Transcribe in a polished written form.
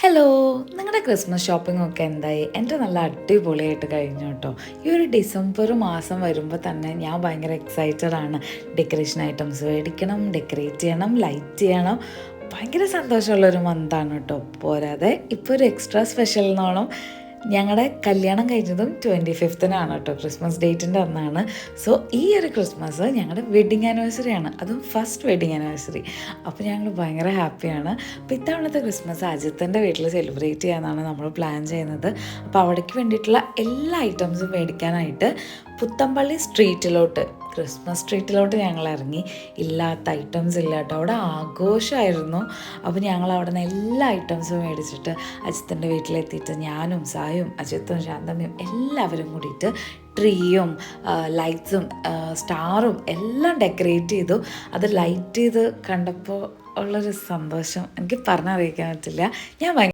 Hello, നിങ്ങളുടെ Christmas shopping ഒക്കെ എന്തായി? എൻ്റെ നല്ല അടിപൊളിയായിട്ട് കഴിഞ്ഞു കേട്ടോ. ഈ ഒരു ഡിസംബർ മാസം വരുമ്പോൾ തന്നെ ഞാൻ ഭയങ്കര എക്സൈറ്റഡ് ആണ്. ഡെക്കറേഷൻ ഐറ്റംസ് മേടിക്കണം, ഡെക്കറേറ്റ് ചെയ്യണം, ലൈറ്റ് ചെയ്യണം. ഭയങ്കര സന്തോഷമുള്ളൊരു മന്താണ് കേട്ടോ. പോരാതെ ഇപ്പോൾ ഒരു എക്സ്ട്രാ സ്പെഷ്യൽ എന്നോണം ഞങ്ങളുടെ കല്യാണം കഴിഞ്ഞതും 25th കേട്ടോ, ക്രിസ്മസ് ഡേറ്റിൻ്റെ അന്നാണ്. സോ ഈ ഒരു ക്രിസ്മസ് ഞങ്ങളുടെ വെഡ്ഡിങ് ആനിവേഴ്സറിയാണ്, അതും ഫസ്റ്റ് വെഡ്ഡിങ് ആനിവേഴ്സറി. അപ്പോൾ ഞങ്ങൾ ഭയങ്കര ഹാപ്പിയാണ്. അപ്പോൾ ഇത്തവണത്തെ ക്രിസ്മസ് അജിത്തിൻ്റെ വീട്ടിൽ സെലിബ്രേറ്റ് ചെയ്യാനാണ് നമ്മൾ പ്ലാൻ ചെയ്യുന്നത്. അപ്പോൾ അവിടേക്ക് വേണ്ടിയിട്ടുള്ള എല്ലാ ഐറ്റംസും മേടിക്കാനായിട്ട് പുത്തമ്പള്ളി സ്ട്രീറ്റിലോട്ട്, ക്രിസ്മസ് സ്ട്രീറ്റിലോട്ട് ഞങ്ങൾ ഇറങ്ങി. ഇല്ലാത്ത ഐറ്റംസ് ഇല്ല കേട്ടോ, അവിടെ ആഘോഷമായിരുന്നു. അപ്പോൾ ഞങ്ങൾ അവിടെ നിന്ന് എല്ലാ ഐറ്റംസും മേടിച്ചിട്ട് അജിത്തിൻ്റെ വീട്ടിലെത്തിയിട്ട് ഞാനും സായും അജിത്തും ശാന്തമ്മയും എല്ലാവരും കൂടിയിട്ട് ട്രീയും ലൈറ്റ്സും സ്റ്റാറും എല്ലാം ഡെക്കറേറ്റ് ചെയ്തു. അത് ലൈറ്റ് ചെയ്ത് കണ്ടപ്പോൾ ഉള്ളൊരു സന്തോഷം എനിക്ക് പറഞ്ഞറിയിക്കാൻ പറ്റില്ല. ഞാൻ